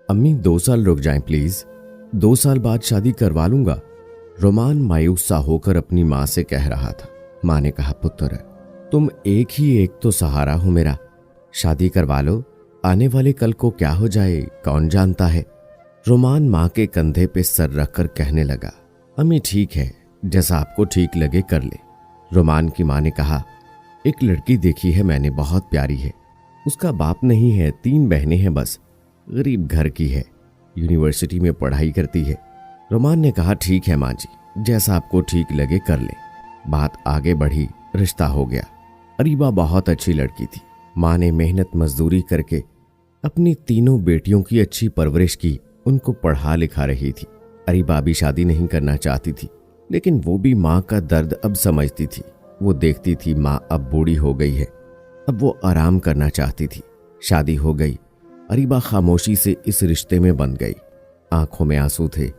अम्मी 2 साल रुक जाएं प्लीज, 2 साल बाद शादी करवा लूंगा। रोमान मायूस सा होकर अपनी माँ से कह रहा था। माँ ने कहा, पुत्र तुम एक ही एक तो सहारा हो मेरा, शादी करवा लो, आने वाले कल को क्या हो जाए कौन जानता है। रोमान माँ के कंधे पे सर रखकर कहने लगा, अम्मी ठीक है, जैसा आपको ठीक लगे कर ले। रोमान की माँ ने कहा, एक लड़की देखी है मैंने, बहुत प्यारी है, उसका बाप नहीं है, 3 बहनें हैं बस, गरीब घर की है, यूनिवर्सिटी में पढ़ाई करती है। रोमान ने कहा, ठीक है माँ जी, जैसा आपको ठीक लगे कर ले। बात आगे बढ़ी, रिश्ता हो गया। अरीबा बहुत अच्छी लड़की थी। माँ ने मेहनत मजदूरी करके अपनी तीनों बेटियों की अच्छी परवरिश की, उनको पढ़ा लिखा रही थी। अरीबा भी शादी नहीं करना चाहती थी, लेकिन वो भी माँ का दर्द अब समझती थी। वो देखती थी माँ अब बूढ़ी हो गई है, अब वो आराम करना चाहती थी। शादी हो गई। अरीबा खामोशी से इस रिश्ते में बंध गई। आंखों में आंसू थे,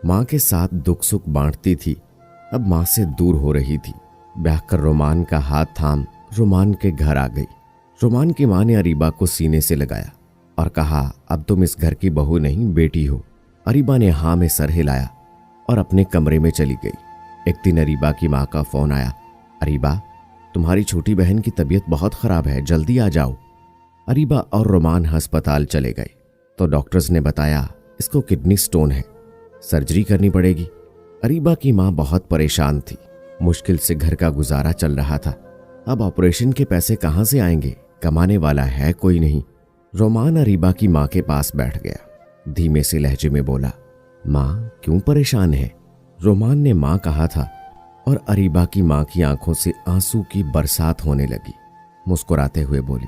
माँ के साथ दुख सुख बांटती थी, अब माँ से दूर हो रही थी। ब्याह कर रोमान का हाथ थाम रोमान के घर आ गई। रोमान की माँ ने अरीबा को सीने से लगाया और कहा, अब तुम इस घर की बहू नहीं बेटी हो। अरीबा ने हाँ में सर हिलाया और अपने कमरे में चली गई। एक दिन अरीबा की माँ का फोन आया, अरीबा तुम्हारी छोटी बहन की तबीयत बहुत खराब है, जल्दी आ जाओ। अरीबा और रोमान अस्पताल चले गए तो डॉक्टर्स ने बताया इसको किडनी स्टोन है, सर्जरी करनी पड़ेगी। अरीबा की माँ बहुत परेशान थी, मुश्किल से घर का गुजारा चल रहा था। अब ऑपरेशन के पैसे कहाँ से आएंगे, कमाने वाला है कोई नहीं। रोमान अरीबा की माँ के पास बैठ गया, धीमे से लहजे में बोला, माँ क्यों परेशान है। रोमान ने माँ कहा था और अरीबा की माँ की आंखों से आंसू की बरसात होने लगी। मुस्कुराते हुए बोली,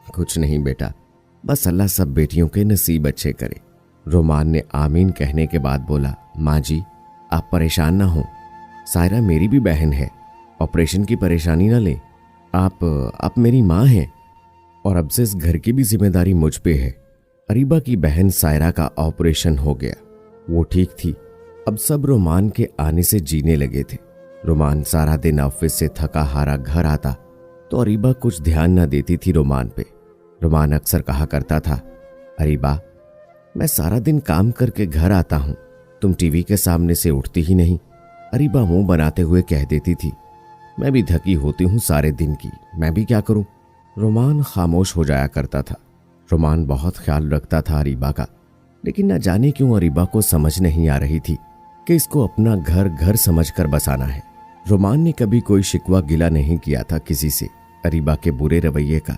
कुछ नहीं बेटा, बस अल्लाह सब बेटियों के नसीब अच्छे करे। रोमान ने आमीन कहने के बाद बोला, माँ जी आप परेशान ना हो, सायरा मेरी भी बहन है, ऑपरेशन की परेशानी ना ले, आप मेरी माँ हैं और अब से इस घर की भी जिम्मेदारी मुझ पे है। अरीबा की बहन सायरा का ऑपरेशन हो गया, वो ठीक थी। अब सब रोमान के आने से जीने लगे थे। रोमान सारा दिन ऑफिस से थका हारा घर आता तो अरीबा कुछ ध्यान न देती थी रोमान पे। रोमान अक्सर कहा करता था, अरीबा मैं सारा दिन काम करके घर आता हूँ, तुम टीवी के सामने से उठती ही नहीं। अरीबा मुंह बनाते हुए कह देती थी, मैं भी थकी होती हूँ सारे दिन की, मैं भी क्या करूँ। रोमान खामोश हो जाया करता था। रोमान बहुत ख्याल रखता था अरीबा का, लेकिन न जाने क्यों अरीबा को समझ नहीं आ रही थी कि इसको अपना घर घर समझकर बसाना है। रोमान ने कभी कोई शिकवा गिला नहीं किया था किसी से अरीबा के बुरे रवैये का।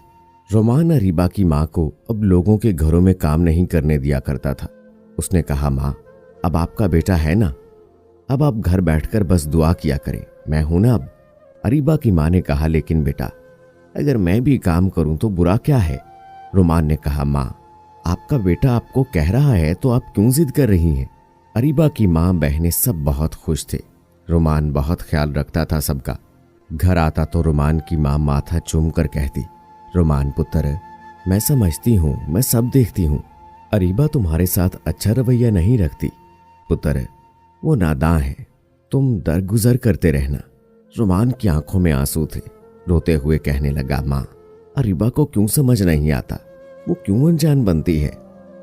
रोमान अरीबा की माँ को अब लोगों के घरों में काम नहीं करने दिया करता था। उसने कहा, माँ अब आपका बेटा है ना, अब आप घर बैठकर बस दुआ किया करें, मैं हूं ना अब। अरीबा की माँ ने कहा, लेकिन बेटा अगर मैं भी काम करूं तो बुरा क्या है। रोमान ने कहा, माँ आपका बेटा आपको कह रहा है तो आप क्यों जिद कर रही हैं। अरीबा की माँ बहनें सब बहुत खुश थे। रोमान बहुत ख्याल रखता था सबका। घर आता तो रोमान की माँ माथा चूम कर कहती, रोमान पुत्र मैं समझती हूँ, मैं सब देखती हूँ, अरीबा तुम्हारे साथ अच्छा रवैया नहीं रखती। पुत्र वो नादान है, तुम दरगुजर करते रहना। रोमान की आंखों में आंसू थे। रोते हुए कहने लगा, माँ अरीबा को क्यों समझ नहीं आता, वो क्यों अनजान बनती है,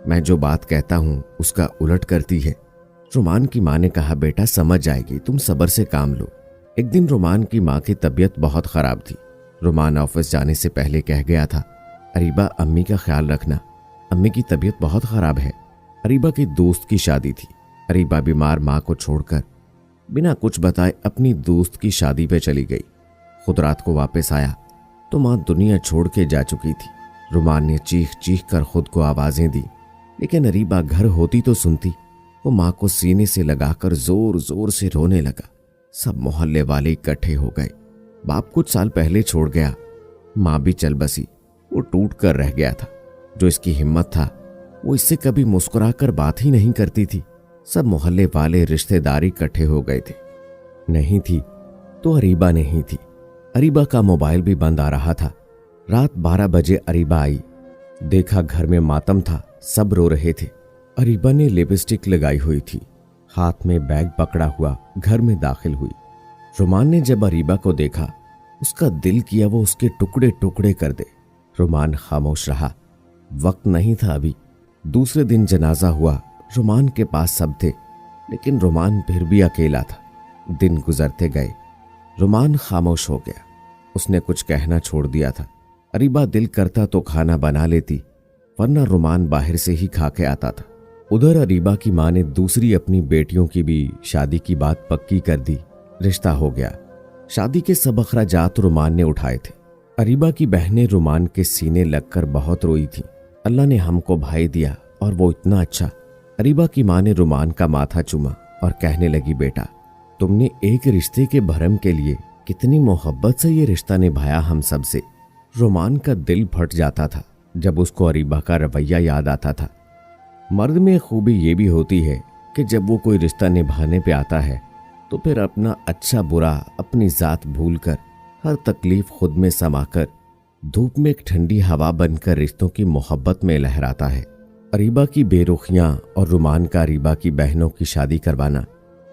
मैं जो बात कहता हूँ उसका उलट करती है। रोमान की माँ ने कहा, बेटा समझ जाएगी, तुम सब्र से काम लो। एक दिन रोमान की माँ की तबीयत बहुत खराब थी। रोमान ऑफिस जाने से पहले कह गया था, अरीबा अम्मी का ख्याल रखना, अम्मी की तबीयत बहुत खराब है। अरीबा की दोस्त की शादी थी। अरीबा बीमार माँ को छोड़कर बिना कुछ बताए अपनी दोस्त की शादी पे चली गई। खुद रात को वापस आया तो माँ दुनिया छोड़ के जा चुकी थी। रोमान ने चीख चीख कर खुद को आवाजें दी, लेकिन अरीबा घर होती तो सुनती। वो माँ को सीने से लगाकर जोर जोर से रोने लगा। सब मोहल्ले वाले इकट्ठे हो गए। बाप कुछ साल पहले छोड़ गया, माँ भी चल बसी। वो टूट कर रह गया था। जो इसकी हिम्मत था वो इससे कभी मुस्कुराकर बात ही नहीं करती थी। सब मोहल्ले वाले रिश्तेदार इकट्ठे हो गए थे। नहीं थी तो अरीबा नहीं थी। अरीबा का मोबाइल भी बंद आ रहा था। रात 12 बजे अरीबा आई। देखा घर में मातम था, सब रो रहे थे। अरीबा ने लिपस्टिक लगाई हुई थी, हाथ में बैग पकड़ा हुआ घर में दाखिल हुई। रोमान ने जब अरीबा को देखा उसका दिल किया वो उसके टुकड़े टुकड़े कर दे। रोमान खामोश रहा। वक्त नहीं था अभी। दूसरे दिन जनाजा हुआ। रोमान के पास सब थे, लेकिन रोमान फिर भी अकेला था। दिन गुजरते गए। रोमान खामोश हो गया। उसने कुछ कहना छोड़ दिया था। अरीबा दिल करता तो खाना बना लेती, वरना रोमान बाहर से ही खा के आता था। उधर अरीबा की मां ने दूसरी अपनी बेटियों की भी शादी की बात पक्की कर दी। रिश्ता हो गया। शादी के सब अखराजात रोमान ने उठाए थे। अरीबा की बहनें रोमान के सीने लगकर बहुत रोई थी। अल्लाह ने हमको भाई दिया और वो इतना अच्छा। अरीबा की मां ने रोमान का माथा चूमा और कहने लगी, बेटा, तुमने एक रिश्ते के भरम के लिए कितनी मोहब्बत से ये रिश्ता निभाया हम सब से। रोमान का दिल फट जाता था जब उसको अरीबा का रवैया याद आता था। मर्द में खूबी ये भी होती है कि जब वो कोई रिश्ता निभाने पे आता है तो फिर अपना अच्छा बुरा, अपनी जात भूलकर, हर तकलीफ खुद में समाकर धूप में एक ठंडी हवा बनकर रिश्तों की मोहब्बत में लहराता है। अरीबा की बेरुखियां और रोमान का अरीबा की बहनों की शादी करवाना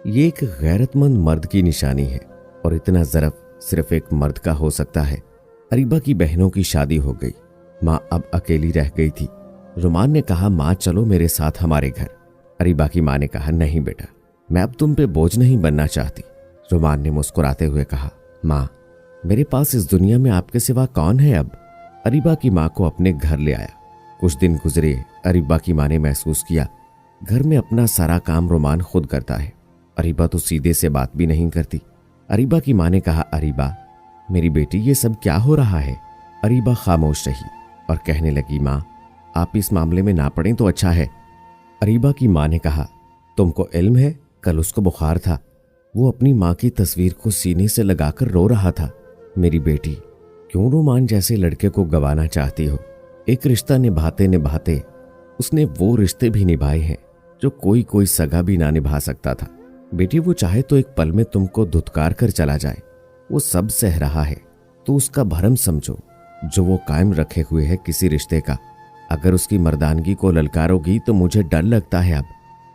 ये एक गैरतमंद मर्द की निशानी है, और इतना ज़रफ सिर्फ एक मर्द का हो सकता है। अरीबा की बहनों की शादी हो गई। माँ अब अकेली रह गई थी। रोमान ने कहा, माँ चलो मेरे साथ हमारे घर। अरीबा की माँ ने कहा, नहीं बेटा, मैं अब तुम पे बोझ नहीं बनना चाहती। रोमान ने मुस्कुराते हुए कहा, माँ मेरे पास इस दुनिया में आपके सिवा कौन है अब। अरीबा की माँ को अपने घर ले आया। कुछ दिन गुजरे। अरीबा की माँ ने महसूस किया घर में अपना सारा काम रोमान खुद करता है। अरीबा तो सीधे से बात भी नहीं करती। अरीबा की माँ ने कहा, अरीबा मेरी बेटी ये सब क्या हो रहा है। अरीबा खामोश रही और कहने लगी, माँ आप इस मामले में ना पड़ें तो अच्छा है। अरीबा की माँ ने कहा, तुमको इल्म है कल उसको बुखार था, वो अपनी माँ की तस्वीर को सीने से लगाकर रो रहा था। मेरी बेटी क्यों रोमान जैसे लड़के को गंवाना चाहती हो। एक रिश्ता निभाते निभाते उसने वो रिश्ते भी निभाए हैं जो कोई कोई सगा भी ना निभा सकता था। बेटी वो चाहे तो एक पल में तुमको धुतकार कर चला जाए। वो सब सह रहा है तो उसका भरम समझो जो वो कायम रखे हुए है किसी रिश्ते का। अगर उसकी मर्दानगी को ललकारोगी तो मुझे डर लगता है। अब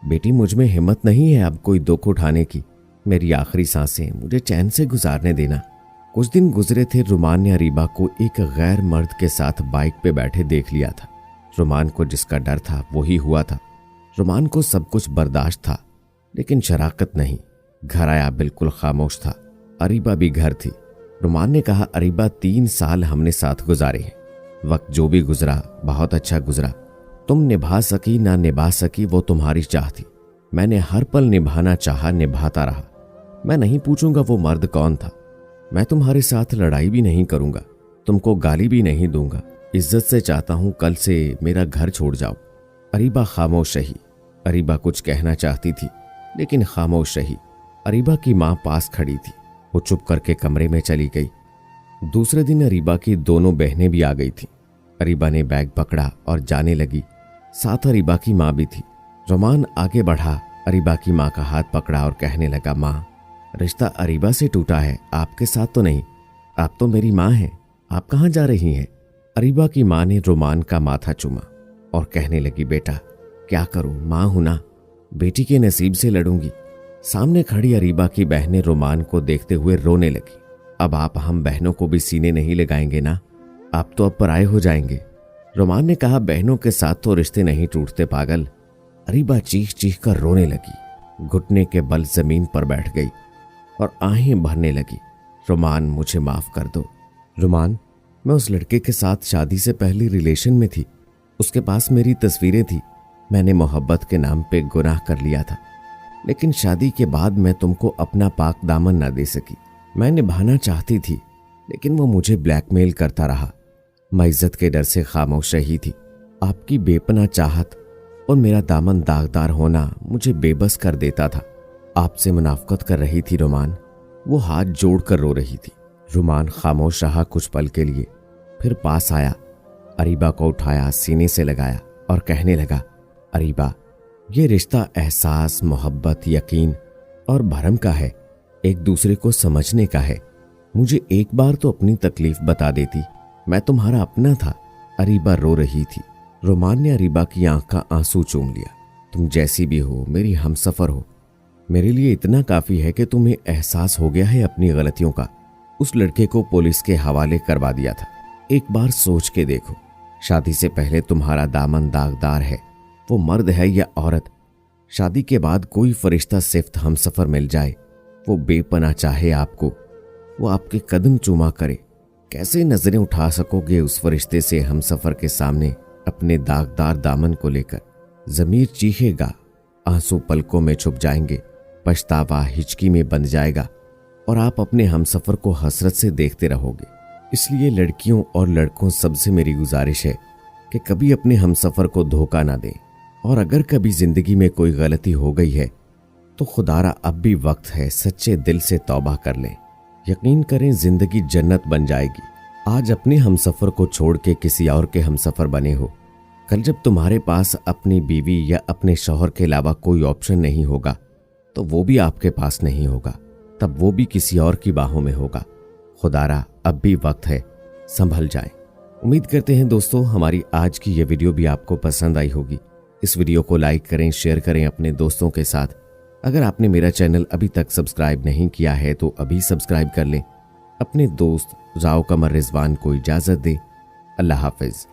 बेटी मुझ में हिम्मत नहीं है अब कोई दुख उठाने की। मेरी आखिरी सांसें मुझे चैन से गुजारने देना। कुछ दिन गुजरे थे। रोमान ने अरीबा को एक गैर मर्द के साथ बाइक पे बैठे देख लिया था। रोमान को जिसका डर था वही हुआ था। रोमान को सब कुछ बर्दाश्त था, लेकिन शराकत नहीं। घर आया बिल्कुल खामोश था। अरीबा भी घर थी। रोमान ने कहा, अरीबा 3 साल हमने साथ गुजारे हैं। वक्त जो भी गुजरा बहुत अच्छा गुजरा। तुम निभा सकी ना निभा सकी वो तुम्हारी चाह थी। मैंने हर पल निभाना चाहा, निभाता रहा। मैं नहीं पूछूंगा वो मर्द कौन था। मैं तुम्हारे साथ लड़ाई भी नहीं करूंगा, तुमको गाली भी नहीं दूंगा। इज्जत से चाहता हूं कल से मेरा घर छोड़ जाओ। अरीबा खामोश रही। अरीबा कुछ कहना चाहती थी लेकिन खामोश रही। अरीबा की माँ पास खड़ी थी। वो चुप करके कमरे में चली गई। दूसरे दिन अरीबा की दोनों बहनें भी आ गई थीं। अरीबा ने बैग पकड़ा और जाने लगी। साथ अरीबा की माँ भी थी। रोमान आगे बढ़ा, अरीबा की माँ का हाथ पकड़ा और कहने लगा, माँ रिश्ता अरीबा से टूटा है, आपके साथ तो नहीं। आप तो मेरी माँ हैं, आप कहाँ जा रही हैं। अरीबा की माँ ने रोमान का माथा चूमा और कहने लगी, बेटा क्या करूं, माँ हूं ना, बेटी के नसीब से लड़ूंगी। सामने खड़ी अरीबा की बहनें रोमान को देखते हुए रोने लगी। अब आप हम बहनों को भी सीने नहीं लगाएंगे ना, आप तो अब पराए हो जाएंगे। रोमान ने कहा, बहनों के साथ तो रिश्ते नहीं टूटते पागल। अरीबा चीख चीख कर रोने लगी। घुटने के बल जमीन पर बैठ गई और आहें भरने लगी। रोमान मुझे माफ कर दो। रोमान मैं उस लड़के के साथ शादी से पहले रिलेशन में थी। उसके पास मेरी तस्वीरें थी। मैंने मोहब्बत के नाम पे गुनाह कर लिया था, लेकिन शादी के बाद मैं तुमको अपना पाक दामन ना दे सकी। मैं निभाना चाहती थी लेकिन वो मुझे ब्लैकमेल करता रहा। मैं इज्जत के डर से खामोश रही थी। आपकी बेपनाह चाहत और मेरा दामन दागदार होना मुझे बेबस कर देता था। आपसे मुनाफकत कर रही थी रोमान। वो हाथ जोड़कर रो रही थी। रोमान खामोश रहा कुछ पल के लिए, फिर पास आया, अरीबा को उठाया, सीने से लगाया और कहने लगा, अरीबा ये रिश्ता एहसास, मोहब्बत, यकीन और भरम का है, एक दूसरे को समझने का है। मुझे एक बार तो अपनी तकलीफ बता देती, मैं तुम्हारा अपना था। अरीबा रो रही थी। रोमान ने अरीबा की आंख का आंसू चूम लिया। तुम जैसी भी हो मेरी हमसफर हो। मेरे लिए इतना काफी है कि तुम्हें एहसास हो गया है अपनी गलतियों का। उस लड़के को पुलिस के हवाले करवा दिया था। एक बार सोच के देखो, शादी से पहले तुम्हारा दामन दागदार है, वो मर्द है या औरत, शादी के बाद कोई फरिश्ता सिफ्त हमसफर मिल जाए, वो बेपनाह चाहे आपको, वो आपके कदम चूमा करे, कैसे नजरें उठा सकोगे उस फरिश्ते से हमसफर के सामने अपने दागदार दामन को लेकर? जमीर चीखेगा, आंसू पलकों में छुप जाएंगे, पछतावा हिचकी में बंध जाएगा और आप अपने हमसफर को हसरत से देखते रहोगे। इसलिए लड़कियों और लड़कों सबसे मेरी गुजारिश है कि कभी अपने हमसफर को धोखा ना दें, और अगर कभी जिंदगी में कोई गलती हो गई है तो खुदारा अब भी वक्त है, सच्चे दिल से तौबा कर लें। यकीन करें जिंदगी जन्नत बन जाएगी। आज अपने हमसफर को छोड़ के किसी और के हमसफर बने हो, कल जब तुम्हारे पास अपनी बीवी या अपने शौहर के अलावा कोई ऑप्शन नहीं होगा तो वो भी आपके पास नहीं होगा, तब वो भी किसी और की बाहों में होगा। खुदारा अब भी वक्त है, संभल जाएं। उम्मीद करते हैं दोस्तों हमारी आज की ये वीडियो भी आपको पसंद आई होगी। इस वीडियो को लाइक करें, शेयर करें अपने दोस्तों के साथ। अगर आपने मेरा चैनल अभी तक सब्सक्राइब नहीं किया है तो अभी सब्सक्राइब कर लें। अपने दोस्त राव कमर रिजवान को इजाजत दें। अल्लाह हाफिज।